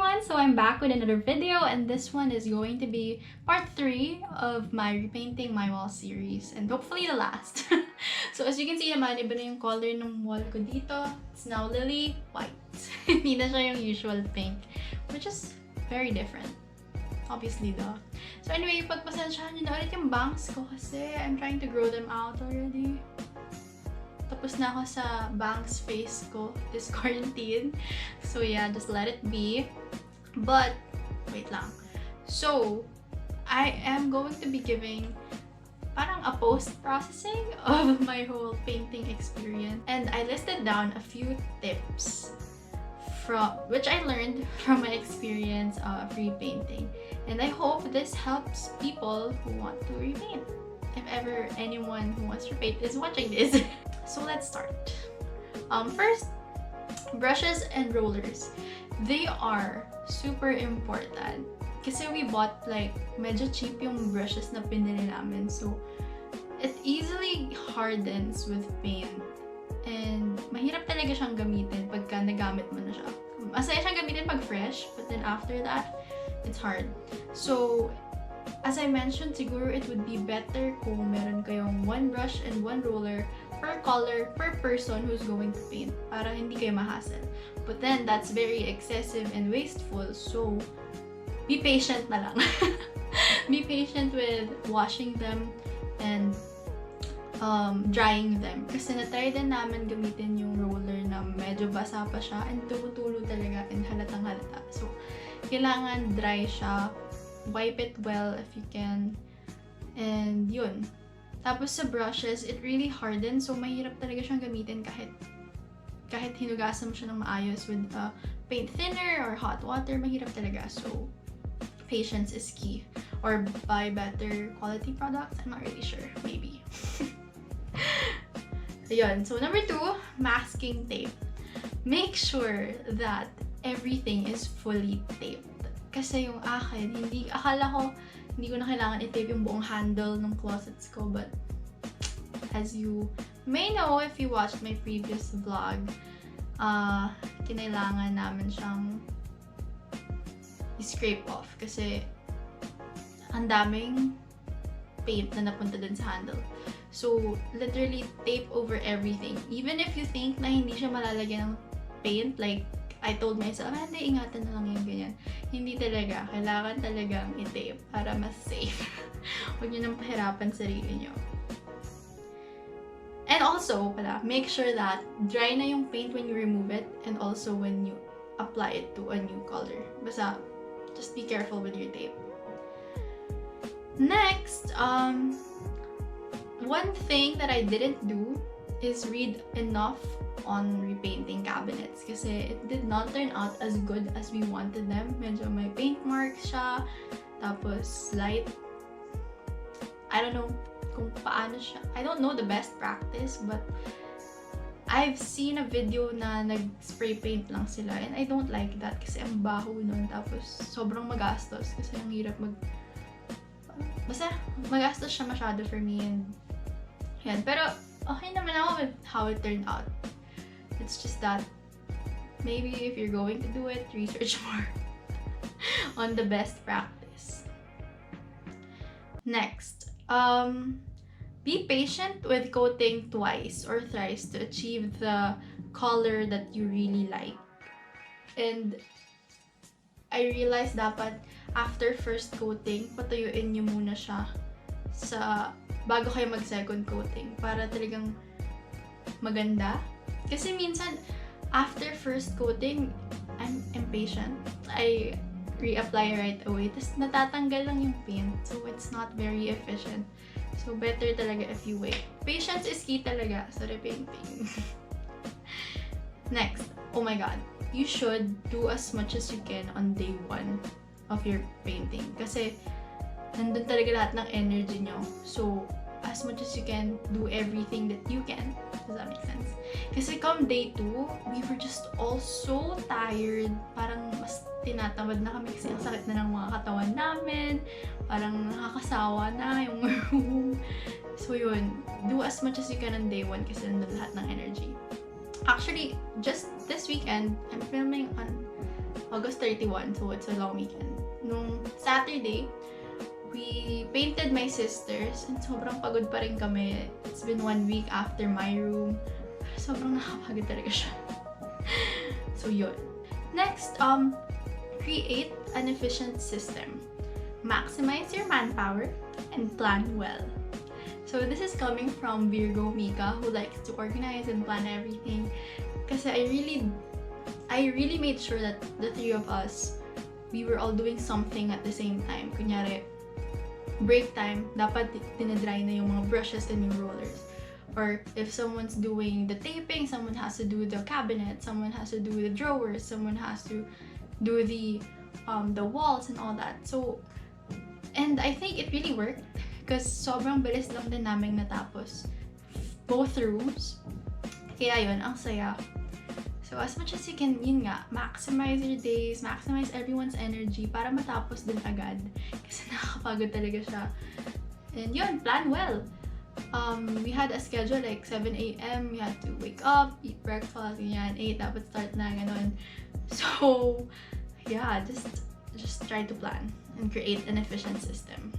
everyone! So I'm back with another video, and this one is going to be part 3 of my Repainting My Wall series, and hopefully the last. So as you can see naman, iba na yung color ng wall ko dito. It's now lily white. Hindi na siya yung usual pink, which is very different. Obviously, though. So anyway, pagpasensyahan nyo na ulit yung bangs ko kasi I'm trying to grow them out already. Tapos na ako sa bangs face ko this quarantine. So yeah, just let it be. But, wait lang. So, I am going to be giving parang a post-processing of my whole painting experience. And I listed down a few tips which I learned from my experience of repainting. And I hope this helps people who want to repaint. If ever anyone who wants to repaint is watching this. So let's start. First, brushes and rollers. They are super important. Kasi we bought like medyo cheap yung brushes na pinili namin. So it easily hardens with paint. And mahirap talaga siyang gamitin pagka nagamit mo na siya. Masaya siyang gamitin pag fresh, but then after that, it's hard. So as I mentioned, siguro it would be better kung meron kayong one brush and one roller per color, per person who's going to paint para hindi kayo mahassle. But then, that's very excessive and wasteful, so be patient na lang. Be patient with washing them and drying them. Kasi na-try din namin gamitin yung roller na medyo basa pa siya and tumutulo talaga and halatang halata. So, kailangan dry siya. Wipe it well if you can. And yun. Tapos sa brushes, it really hardens. So, mahirap talaga siyang gamitin kahit hinugasan mo siya ng maayos with paint thinner or hot water. Mahirap talaga. So, patience is key. Or buy better quality products. I'm not really sure. Maybe. Ayun. So, number 2, masking tape. Make sure that everything is fully taped. Kasi yung akin, akala ko, hindi ko na kailangan i-tape yung buong handle ng closets ko. But, as you may know if you watched my previous vlog, kinailangan namin siyang i-scrape off. Kasi, ang daming paint na napunta dun sa handle. So, literally, tape over everything. Even if you think na hindi siya malalagyan ng paint, like, I told myself, hindi, ingatan na lang yung ganyan. Hindi talaga. Kailangan talagang i-tape para mas safe. Huwag nyo nang pahirapan sarili nyo. And also, make sure that dry na yung paint when you remove it and also when you apply it to a new color. Basta, just be careful with your tape. Next, one thing that I didn't do is read enough on repainting cabinets kasi it did not turn out as good as we wanted them. Medyo may paint marks siya, tapos light. I don't know kung paano siya. I don't know the best practice, but I've seen a video na nag-spray paint lang sila and I don't like that kasi ang baho nun, tapos sobrang magastos kasi ang hirap basta magastos siya masyado for me and yan. Pero okay naman ako with how it turned out. It's just that maybe if you're going to do it, research more on the best practice. Next, be patient with coating twice or thrice to achieve the color that you really like. And I realized dapat after first coating, patuyuin nyo muna siya bago kayo mag-second coating para talagang maganda. Kasi minsan, after first coating, I'm impatient. I reapply right away. Tapos natatanggal lang yung paint. So, it's not very efficient. So, better talaga if you wait. Patience is key talaga sa repainting. Next, oh my god. You should do as much as you can on day 1 of your painting. Kasi, nandun talaga lahat ng energy nyo. So, as much as you can, do everything that you can. Does that make sense? Kasi come day 2, we were just all so tired. Parang mas tinatamad na kami kasi ang sakit na ng mga katawan namin. Parang nakakasawa na yung room. So yun, do as much as you can on day 1 kasi nandun lahat ng energy. Actually, just this weekend, I'm filming on August 31, so it's a long weekend. Nung Saturday, we painted my sisters and sobrang pagod pa rin kami. It's been 1 week after my room. Sobrang nakapagod talaga siya. So yun. Next, create an efficient system. Maximize your manpower and plan well. So this is coming from Virgo Mika, who likes to organize and plan everything. Kasi I really made sure that the three of us, we were all doing something at the same time. Kunyari, break time, dapat dinadry na yung mga brushes and yung rollers. Or if someone's doing the taping, someone has to do the cabinet, someone has to do the drawers, someone has to do the walls and all that. So, and I think it really worked because sobrang bilis lang din namin natapos both rooms. Kaya yun, ang saya. So as much as you can, yun nga, maximize your days, maximize everyone's energy para matapos din agad. Kasi nakakapagod talaga siya. And yun, plan well. We had a schedule like 7 a.m. We had to wake up, eat breakfast, ganyan, 8 dapat start na, gano'n. So, yeah, just try to plan and create an efficient system.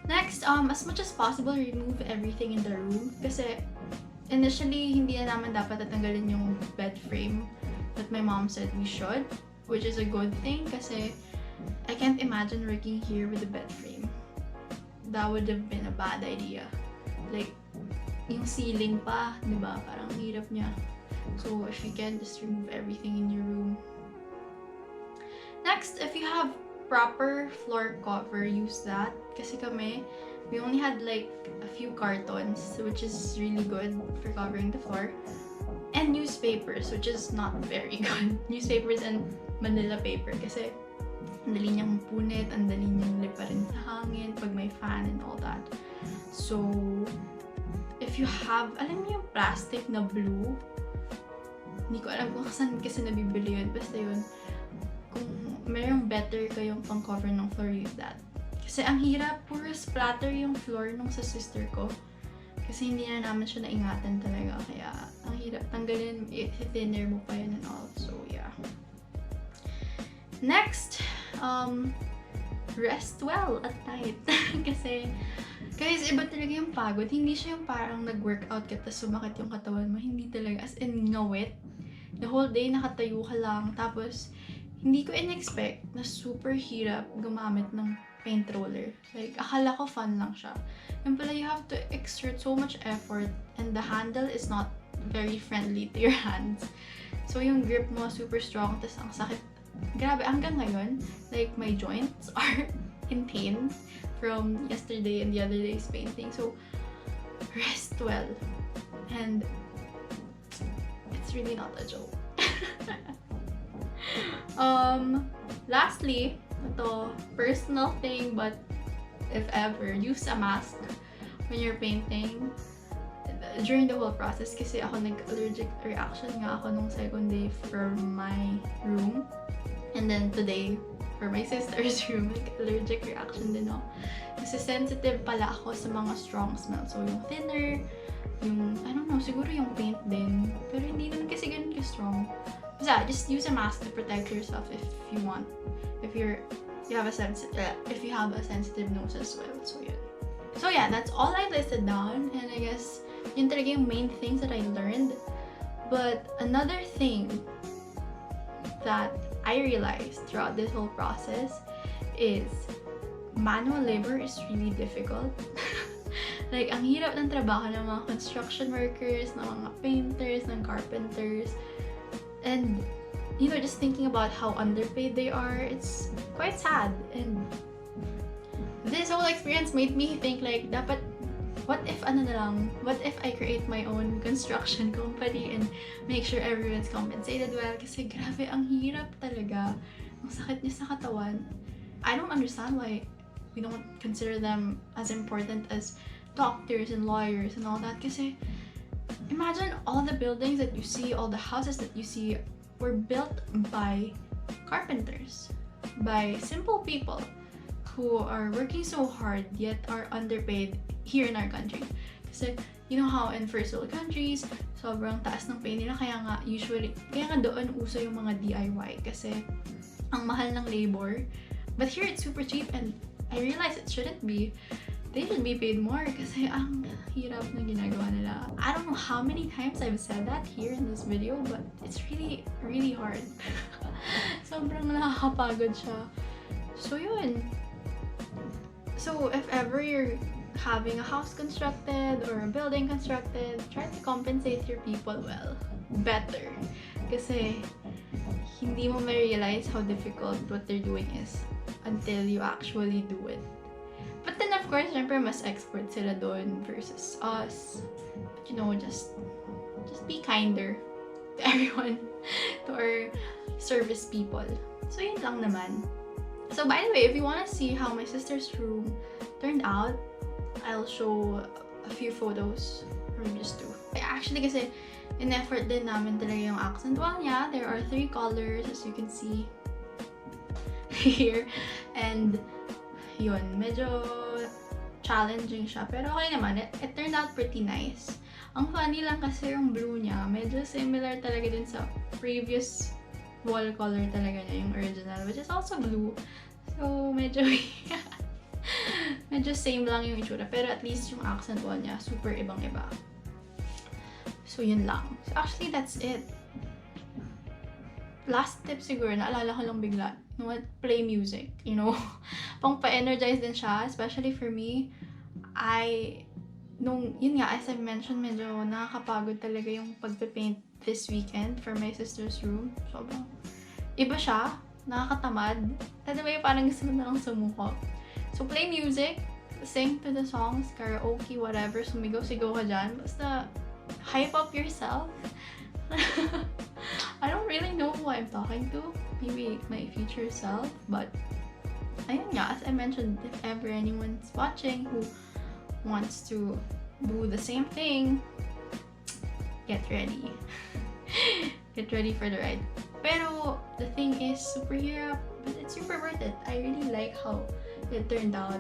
Next, as much as possible, remove everything in the room. Kasi initially, hindi na naman dapat tatanggalin yung bed frame that my mom said we should, which is a good thing kasi I can't imagine working here with a bed frame. That would have been a bad idea. Like, yung ceiling pa, di ba? Parang hirap niya. So, if you can, just remove everything in your room. Next, if you have proper floor cover, use that. Kasi kami, we only had like a few cartons, which is really good for covering the floor. And newspapers, which is not very good. Newspapers and Manila paper. Kasi ang dali niyang punit, ang dali niyang liparin sa hangin pag may fan and all that. So, if you have, alam niyo yung plastic na blue, hindi ko alam kung saan kasi nabibili yun. Basta yun, kung mayroong better kayong pang-cover ng floor, use that. Kasi ang hirap, puro splatter yung floor nung sa sister ko. Kasi hindi na namin siya naingatan talaga. Kaya, ang hirap tanggalin, thinner mo pa yun and all. So, yeah. Next, rest well at night. Kasi, guys, iba talaga yung pagod. Hindi siya yung parang nag-workout ka tapos sumakit yung katawan mo. Hindi talaga. As in, ngawit. The whole day, nakatayo ka lang. Tapos, hindi ko in-expect na super hirap gumamit ng paint roller. Like, akala ko fun lang siya. Yung pala, you have to exert so much effort and the handle is not very friendly to your hands. So, yung grip mo super strong, tapos ang sakit. Grabe, hanggang ngayon, like, my joints are in pain from yesterday and the other day's painting. So, rest well. And it's really not a joke. Lastly, ito, personal thing, but if ever, use a mask when you're painting during the whole process. Kasi ako nag-allergic reaction nga ako nung second day for my room. And then today, for my sister's room, nag-allergic reaction din ako. Kasi sensitive pala ako sa mga strong smells. So, yung thinner, yung, I don't know, siguro yung paint din. Pero hindi naman kasi ganun ka-strong. Basta, just use a mask to protect yourself if you want. If you have a sensitive nose as well. So, yeah. So, yeah, that's all I listed down. And I guess, yun talaga yung main things that I learned. But another thing that I realized throughout this whole process is manual labor is really difficult. Like, ang hirap ng trabaho ng mga construction workers, ng mga painters, ng carpenters. And, you know, just thinking about how underpaid they are, it's quite sad. And this whole experience made me think like, dapat, what if I create my own construction company and make sure everyone's compensated well? Kasi grabe, ang hirap talaga. Ang sakit niya sa katawan. I don't understand why we don't consider them as important as doctors and lawyers and all that. Kasi imagine all the buildings that you see, all the houses that you see were built by carpenters, by simple people who are working so hard yet are underpaid here in our country. Kasi you know how in first world countries, sobrang taas ng pay nila, kaya nga doon uso yung mga DIY kasi ang mahal ng labor. But here it's super cheap, and I realize it shouldn't be. They should be paid more kasi ang hirap ng ginagawa nila. I don't know how many times I've said that here in this video, but it's really, really hard. Sobrang nakakapagod siya. So yun. So if ever you're having a house constructed or a building constructed, try to compensate your people well. Better. Kasi hindi mo ma-realize how difficult what they're doing is until you actually do it. But then of course, syempre mas expert sila doon versus us. But you know, just be kinder to everyone, to our service people. So yun lang naman. So by the way, if you want to see how my sister's room turned out, I'll show a few photos, or just two. Actually kasi, in-effort din namin talaga yung accent wall niya. There are 3 colors, as you can see here. And yun, medyo challenging siya. Pero okay naman. It turned out pretty nice. Ang funny lang kasi yung blue niya, medyo similar talaga din sa previous wall color talaga niya, yung original, which is also blue. So, medyo medyo same lang yung itsura. Pero at least yung accent wall niya, super ibang-iba. So, yun lang. So, actually, that's it. Last tip siguro, naalala ko lang bigla. You know what? Play music. You know? Pang pa-energize din siya. Especially for me. Yun nga, as I mentioned, medyo nakakapagod talaga yung pagpe-paint this weekend for my sister's room. Sobrang iba siya. Nakakatamad. Tanda ba yung parang gusto mo na lang sumuko. So, play music. Sing to the songs. Karaoke, whatever. Sumigaw-sigaw ka dyan. Basta, hype up yourself. I don't really know who I'm talking to. Maybe my future self. But, ayun nga, as I mentioned, if ever anyone's watching who wants to do the same thing, get ready. Get ready for the ride. Pero, the thing is, super hirap, but it's super worth it. I really like how it turned out.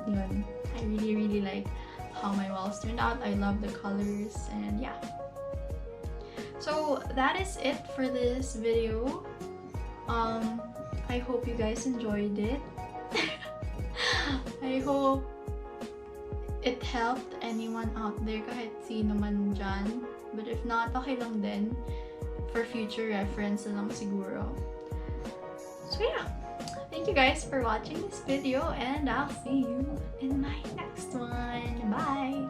Yun. I really, really like how my walls turned out. I love the colors, and yeah. So that is it for this video. I hope you guys enjoyed it. I hope it helped anyone out there, kahit sino man dyan. But if not, okay lang din. For future reference na lang siguro. So yeah. Thank you guys for watching this video, and I'll see you in my next one. Bye!